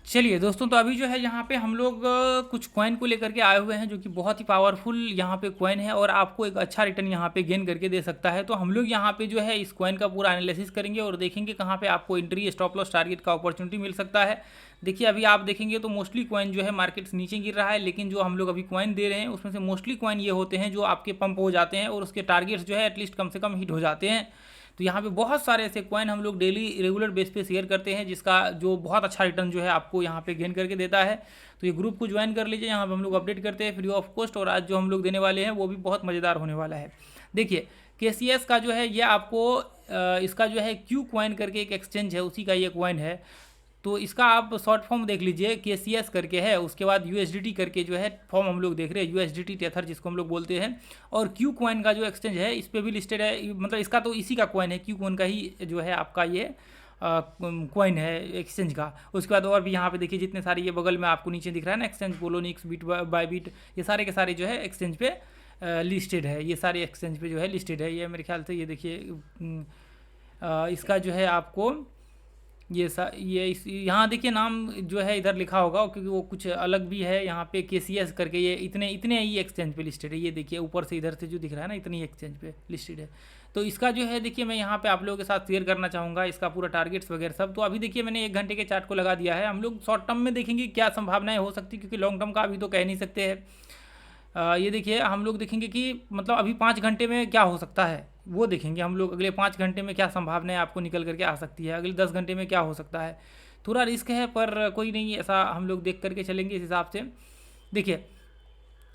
चलिए दोस्तों, तो अभी जो है यहाँ पे हम लोग कुछ कॉइन को लेकर के आए हुए हैं जो कि बहुत ही पावरफुल यहाँ पे कॉइन है और आपको एक अच्छा रिटर्न यहाँ पे गेन करके दे सकता है। तो हम लोग यहाँ पे जो है इस कॉइन का पूरा एनालिसिस करेंगे और देखेंगे कहाँ पे आपको एंट्री, स्टॉप लॉस, टारगेट का अपॉर्चुनिटी मिल सकता है। देखिए अभी आप देखेंगे तो मोस्टली कॉइन जो है मार्केट नीचे गिर रहा है, लेकिन जो हम लोग अभी कॉइन दे रहे हैं उसमें से मोस्टली कॉइन ये होते हैं जो आपके पंप हो जाते हैं और उसके टारगेट्स जो है एटलीस्ट कम से कम हिट हो जाते हैं। तो यहाँ पे बहुत सारे ऐसे कॉइन हम लोग डेली रेगुलर बेस पे शेयर करते हैं जिसका जो बहुत अच्छा रिटर्न जो है आपको यहाँ पे गेन करके देता है। तो ये ग्रुप को ज्वाइन कर लीजिए, यहाँ पे हम लोग अपडेट करते हैं फ्री ऑफ कॉस्ट और आज जो हम लोग देने वाले हैं वो भी बहुत मज़ेदार होने वाला है। देखिए KCS का जो है ये आपको इसका जो है क्यू कॉइन करके एक एक्सचेंज है, उसी का ये कॉइन है। तो इसका आप शॉर्ट फॉर्म देख लीजिए, KCS करके है, उसके बाद USDT करके जो है फॉर्म हम लोग देख रहे हैं, USDT टेथर जिसको हम लोग बोलते हैं। और क्यू कॉइन का जो एक्सचेंज है इस पर भी लिस्टेड है, मतलब इसका तो इसी का कॉइन है, क्यू कॉइन का ही जो है आपका ये कॉइन है एक्सचेंज का। उसके बाद और भी यहाँ पे देखिए जितने सारे ये बगल में आपको नीचे दिख रहा है ना exchange, Poloniex, bit by bit, ये सारे के सारे जो है एक्सचेंज पे लिस्टेड है, ये सारे एक्सचेंज पे जो है लिस्टेड है। ये मेरे ख्याल से ये देखिए इसका जो है आपको ये यहाँ देखिए नाम जो है इधर लिखा होगा क्योंकि वो कुछ अलग भी है यहाँ पे KCS करके, ये इतने इतने ही एक्सचेंज पे लिस्टेड है। ये देखिए ऊपर से इधर से जो दिख रहा है ना इतनी एक्सचेंज पे लिस्टेड है। तो इसका जो है देखिए मैं यहाँ पे आप लोगों के साथ शेयर करना चाहूँगा इसका पूरा टारगेट्स वगैरह सब। तो अभी देखिए मैंने 1 घंटे के चार्ट को लगा दिया है, हम लोग शॉर्ट टर्म में देखेंगे क्या संभावनाएं हो सकती, क्योंकि लॉन्ग टर्म का अभी तो कह नहीं सकते हैं। ये देखिए हम लोग देखेंगे कि मतलब अभी 5 घंटे में क्या हो सकता है वो देखेंगे हम लोग, अगले 5 घंटे में क्या संभावनाएं आपको निकल करके आ सकती है, अगले 10 घंटे में क्या हो सकता है। थोड़ा रिस्क है पर कोई नहीं, ऐसा हम लोग देख करके चलेंगे इस हिसाब से। देखिए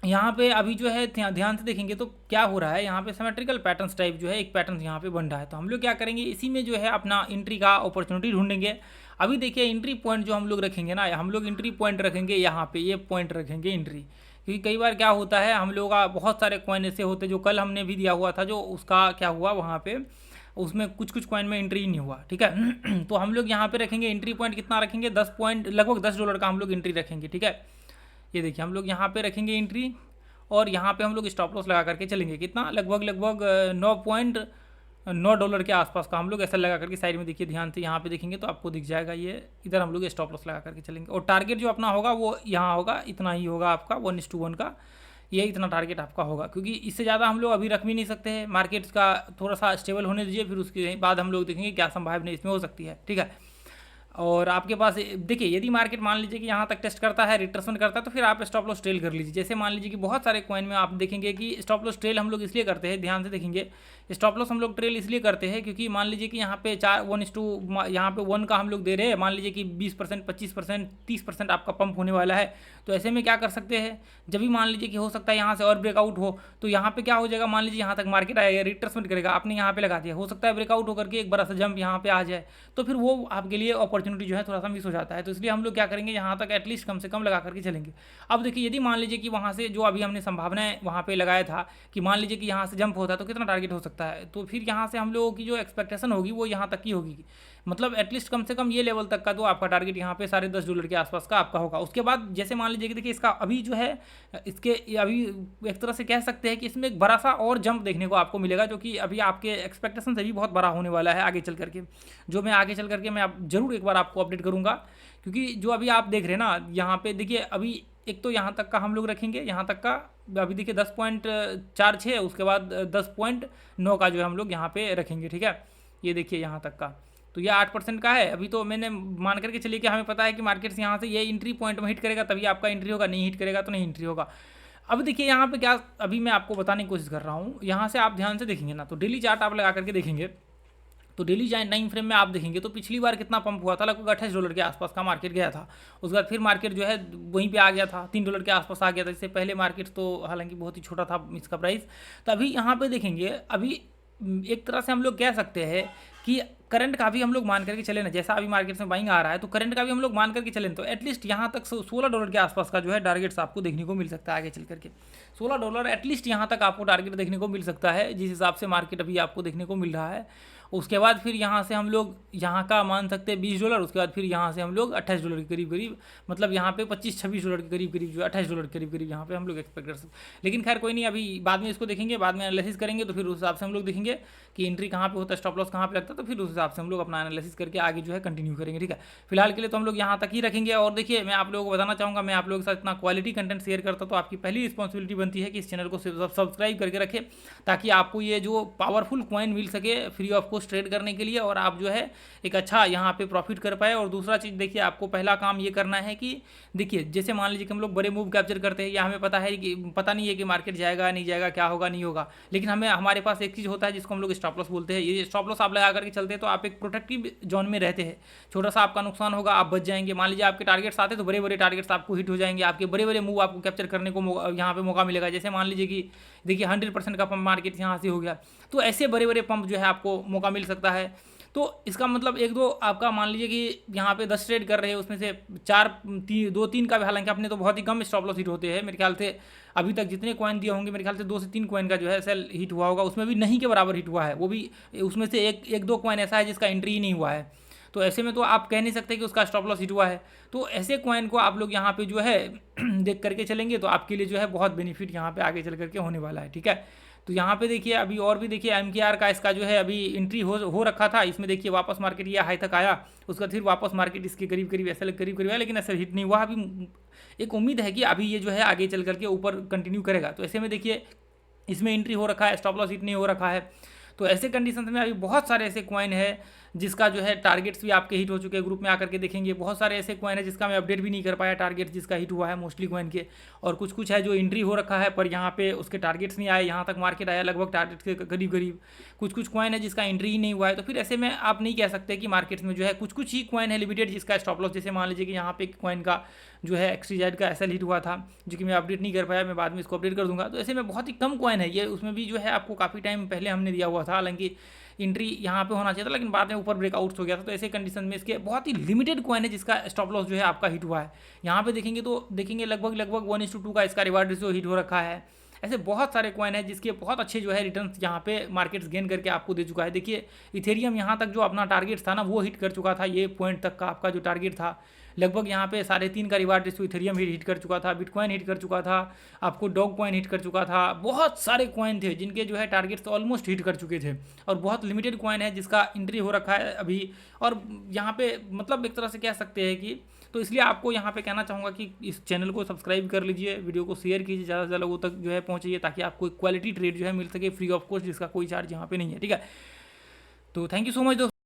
यहाँ पे अभी जो है ध्यान से देखेंगे तो क्या हो रहा है, यहाँ पे सिमेट्रिकल पैटर्न्स टाइप जो है एक पैटर्न यहाँ पे बन रहा है। तो हम लोग क्या करेंगे, इसी में जो है अपना एंट्री का अपॉर्चुनिटी ढूंढेंगे। अभी देखिए एंट्री पॉइंट जो हम लोग रखेंगे ना, हम लोग एंट्री पॉइंट रखेंगे यहाँ पे, ये पॉइंट रखेंगे एंट्री। क्योंकि कई बार क्या होता है हम लोग बहुत सारे कॉइन ऐसे होते जो कल हमने भी दिया हुआ था, जो उसका क्या हुआ वहाँ पे उसमें कुछ कुछ कॉइन में एंट्री नहीं हुआ, ठीक है। तो हम लोग यहाँ पे रखेंगे एंट्री पॉइंट कितना रखेंगे, 10 पॉइंट, लगभग $10 का हम लोग एंट्री रखेंगे, ठीक है। ये देखिए हम लोग यहाँ पे रखेंगे एंट्री और यहाँ पे हम लोग स्टॉप लॉस लगा करके चलेंगे, कितना लगभग $9.9 के आसपास का हम लोग ऐसा लगा करके साइड में देखिए ध्यान से यहाँ पे देखेंगे तो आपको दिख जाएगा, ये इधर हम लोग स्टॉप लॉस लगा करके चलेंगे। और टारगेट जो अपना होगा वो यहाँ होगा, इतना ही होगा आपका 1:1 का, ये इतना टारगेट आपका होगा। क्योंकि इससे ज़्यादा हम लोग अभी रख भी नहीं सकते हैं, मार्केट्स का थोड़ा सा स्टेबल होने दीजिए, फिर उसके बाद हम लोग देखेंगे क्या संभावना इसमें हो सकती है, ठीक है। और आपके पास देखिए यदि मार्केट मान लीजिए कि यहाँ तक टेस्ट करता है, रिट्रेसमेंट करता है, तो फिर आप स्टॉप लॉस ट्रेल कर लीजिए। जैसे मान लीजिए कि बहुत सारे कॉइन में आप देखेंगे कि स्टॉप लॉस ट्रेल हम लोग इसलिए करते हैं, ध्यान से देखेंगे स्टॉप लॉस हम लोग ट्रेल इसलिए करते हैं क्योंकि मान लीजिए कि यहाँ पे 4:1 यहाँ पे 1 का हम लोग दे रहे हैं, मान लीजिए कि 20%, 25%, 30% आपका पंप होने वाला है। तो ऐसे में क्या कर सकते हैं, जब भी मान लीजिए कि हो सकता है यहाँ से और ब्रेकआउट हो, तो यहाँ पे क्या हो जाएगा, मान लीजिए यहाँ तक मार्केट आएगा, रिट्रेसमेंट करेगा, आपने यहाँ पे लगा दिया, हो सकता है ब्रेकआउट होकर के एक बड़ा सा जंप यहाँ पे आ जाए, तो फिर वो आपके लिए अपॉर्चुनिटी जो है थोड़ा सा मिस हो जाता है। तो इसलिए हम लोग क्या करेंगे, यहाँ तक एटलीस्ट कम से कम लगा करके चलेंगे। अब देखिए यदि मान लीजिए कि वहाँ से जो अभी हमने संभावनाएं वहाँ पे लगाया था कि मान लीजिए कि यहाँ से जंप होता है तो कितना टारगेट हो सकता है, तो फिर यहाँ से हम लोगों की जो एक्सपेक्टेशन होगी वो यहाँ तक की होगी, मतलब एटलीस्ट कम से कम ये लेवल तक का तो आपका टारगेट यहाँ पे $10.5 के आसपास का आपका होगा। उसके बाद जैसे मान लीजिए कि देखिए इसका अभी जो है इसके अभी एक तरह से कह सकते हैं कि इसमें एक बड़ा सा और जंप देखने को आपको मिलेगा, जो कि अभी आपके एक्सपेक्टेशन से भी बहुत बड़ा होने वाला है आगे चल करके, जो मैं आगे चल करके मैं आप जरूर एक बार आपको अपडेट करूँगा। क्योंकि जो अभी आप देख रहे हैं ना यहाँ पे देखिए अभी एक तो यहाँ तक का हम लोग रखेंगे, यहाँ तक का अभी देखिए 10.46, उसके बाद 10.9 का जो है हम लोग यहाँ पे रखेंगे, ठीक है। ये देखिए यहाँ तक का, तो ये 8% का है। अभी तो मैंने मान करके चलिए कि हमें पता है कि मार्केट से यहाँ से ये एंट्री पॉइंट में हिट करेगा तभी आपका एंट्री होगा, नहीं हिट करेगा तो नहीं एंट्री होगा। अब देखिए यहाँ पे क्या अभी मैं आपको बताने की कोशिश कर रहा हूँ, यहाँ से आप ध्यान से देखेंगे ना तो डेली चार्ट आप लगा करके देखेंगे तो डेली टाइम फ्रेम में आप देखेंगे तो पिछली बार कितना पंप हुआ था, लगभग $28 के आसपास का मार्केट गया था। उसके बाद फिर मार्केट जो है वहीं पे आ गया था, $3 के आसपास आ गया था। इससे पहले मार्केट तो हालांकि बहुत ही छोटा था इसका प्राइस। तो अभी यहाँ पे देखेंगे अभी एक तरह से हम लोग कह सकते हैं कि करंट का भी हम लोग मान करके चले ना, जैसा अभी मार्केट में बाइंग आ रहा है तो करंट का भी हम लोग मान करके चलें तो एटलीस्ट यहाँ तक $16 के आसपास का जो है टारगेट्स आपको देखने को मिल सकता है आगे चल करके। $16 एटलीस्ट यहाँ तक आपको टारगेट देखने को मिल सकता है, जिस हिसाब से मार्केट अभी आपको देखने को मिल रहा है। उसके बाद फिर यहाँ से हम लोग यहाँ का मान सकते हैं $20, उसके बाद फिर यहाँ से हम लोग $28 के करीब करीब, मतलब यहाँ पे $25-26 के करीब करीब जो है $28 के करीब करीब यहाँ पे हम लोग एक्सपेक्ट कर सकते हैं। लेकिन खैर कोई नहीं, अभी बाद में इसको देखेंगे, बाद में एनालिसिस करेंगे, तो फिर उस हिसाब से हम लोग देखेंगे कि एंट्री कहाँ पे होता है, स्टॉप लॉस कहाँ पे लगता है, तो फिर उस हिसाब से हम लोग अपना एनालिसिस करके आगे जो है कंटिन्यू करेंगे। ठीक है, फिलहाल के लिए तो हम लोग यहाँ तक ही रखेंगे। और देखिए, मैं आप लोगों को बताना चाहूँगा, मैं आप लोगों के साथ इतना क्वालिटी कंटेंट शेयर करता, तो आपकी पहली रिस्पॉन्सिबिलिटी बनती है कि इस चैनल को सब्सक्राइब करके रखें, ताकि आपको ये जो पावरफुल कॉइन मिल सके फ्री ऑफ कॉस्ट ट्रेड करने के लिए, और आप जो है एक अच्छा यहाँ पे प्रॉफिट कर पाए। और दूसरा चीज़ देखिए, आपको पहला काम ये करना है कि देखिए, जैसे मान लीजिए कि हम लोग बड़े मूव कैप्चर करते हैं, या हमें पता नहीं है कि मार्केट जाएगा नहीं जाएगा, क्या होगा नहीं होगा, लेकिन हमारे पास एक चीज़ होता है जिसको हम लोग स्टॉप लॉस बोलते हैं। ये स्टॉप लॉस आप लगा करके चलते हैं तो आप एक प्रोटेक्टिव जोन में रहते हैं, छोटा सा आपका नुकसान होगा, आप बच जाएंगे। मान लीजिए आपके टारगेट्स आते तो बड़े बड़े टारगेट्स आपको हिट हो जाएंगे, आपके बड़े बड़े मूव आपको कैप्चर करने को यहाँ पे मौका मिलेगा। जैसे मान लीजिए कि देखिए 100% का पंप मार्केट यहाँ से हो गया, तो ऐसे बड़े बड़े पंप जो है आपको मौका मिल सकता है। तो इसका मतलब एक दो आपका मान लीजिए कि यहाँ पे 10 ट्रेड कर रहे हैं, उसमें से 2-3 का भी, हालांकि अपने तो बहुत ही कम स्टॉप लॉस हिट होते हैं मेरे ख्याल से। अभी तक जितने कॉइन दिए होंगे मेरे ख्याल से 2 से 3 कॉइन का जो है सेल हिट हुआ होगा, उसमें भी नहीं के बराबर हिट हुआ है, वो भी उसमें से एक दो कॉइन ऐसा है जिसका एंट्री ही नहीं हुआ है। तो ऐसे में तो आप कह नहीं सकते कि उसका स्टॉप लॉस हिट हुआ है। तो ऐसे कॉइन को आप लोग यहाँ पे जो है देख करके चलेंगे, तो आपके लिए जो है बहुत बेनिफिट यहाँ पे आगे चल करके होने वाला है। ठीक है, तो यहाँ पे देखिए अभी और भी देखिए MKR का इसका जो है अभी एंट्री हो रखा था, इसमें देखिए वापस मार्केट ये हाई तक आया, उसका फिर वापस मार्केट इसके करीब करीब ऐसा करीब करीब आया, लेकिन ऐसा हिट नहीं हुआ। अभी एक उम्मीद है कि अभी ये जो है आगे चल करके ऊपर कंटिन्यू करेगा। तो ऐसे में देखिए इसमें एंट्री हो रखा है, स्टॉप लॉस हिट नहीं हो रखा है। तो ऐसे कंडीशन में अभी बहुत सारे ऐसे कॉइन है जिसका जो है टारगेट्स भी आपके हिट हो चुके हैं, ग्रुप में आकर के देखेंगे। बहुत सारे ऐसे कॉइन है जिसका मैं अपडेट भी नहीं कर पाया, टारगेट जिसका हिट हुआ है मोस्टली कॉइन के। और कुछ है जो एंट्री हो रखा है पर यहाँ पे उसके टारगेट्स नहीं आए, यहाँ तक मार्केट आया लगभग टारगेट के करीब करीब। कुछ कॉइन है जिसका एंट्री ही नहीं हुआ है। तो फिर ऐसे में आप नहीं कह सकते कि मार्केट्स में जो है कुछ ही कॉइन है लिमिटेड जिसका स्टॉप लॉस, जैसे मान लीजिए कि यहाँ पे कॉइन का जो है XYZ का ऐसा हिट हुआ था, जो कि मैं अपडेट नहीं कर पाया, मैं बाद में इसको अपडेट कर दूंगा। तो ऐसे में बहुत ही कम कॉइन है ये, उसमें भी जो है आपको काफ़ी टाइम पहले हमने दिया हुआ था, हालांकि एंट्री यहाँ पे होना चाहिए था, लेकिन बाद में ऊपर ब्रेकआउट्स हो गया था। तो ऐसे कंडीशन में इसके बहुत ही लिमिटेड कॉइन है जिसका स्टॉप लॉस जो है आपका हिट हुआ है। यहाँ पे देखेंगे तो देखेंगे लगभग 1:2 का इसका रिवार्ड रेशियो हिट हो रखा है। ऐसे बहुत सारे कॉइन है जिसके बहुत अच्छे जो है रिटर्न्स यहाँ पे मार्केट्स गेन करके आपको दे चुका है। देखिए इथेरियम यहाँ तक जो अपना टारगेट था ना वो हिट कर चुका था, ये पॉइंट तक का आपका जो टारगेट था लगभग यहाँ पे 3.5 का रिवार्ड रेशियो इथेरियम हिट कर चुका था, बिटकॉइन हिट कर चुका था, आपको डॉग कॉइन हिट कर चुका था। बहुत सारे कॉइन थे जिनके जो है टारगेट्स ऑलमोस्ट हिट कर चुके थे, और बहुत लिमिटेड कॉइन है जिसका एंट्री हो रखा है अभी। और यहाँ पे मतलब एक तरह से कह सकते हैं कि, तो इसलिए आपको यहाँ पे कहना चाहूँगा कि इस चैनल को सब्सक्राइब कर लीजिए, वीडियो को शेयर कीजिए, ज़्यादा से ज़्यादा लोगों तक जो है पहुँचिए, ताकि आपको एक क्वालिटी ट्रेड जो है मिल सके फ्री ऑफ कॉस्ट, जिसका कोई चार्ज यहाँ पे नहीं है। ठीक है, तो थैंक यू सो मच दोस्तों।